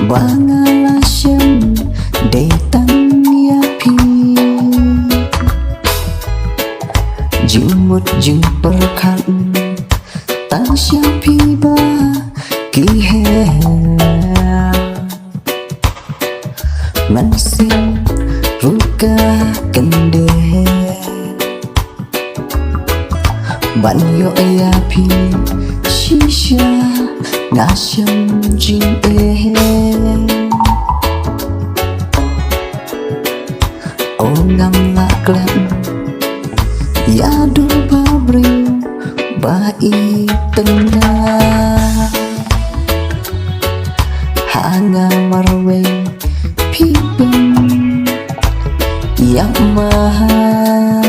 Bangalasem detan yapi Jimut jeng perkan Tan siapi ba kihe Mansing ruka kende Banyo yapi shisha Nasyam jing Ongam laklan Yadu babriu Bai tengah Hanga marweng Pipeng Yang mahal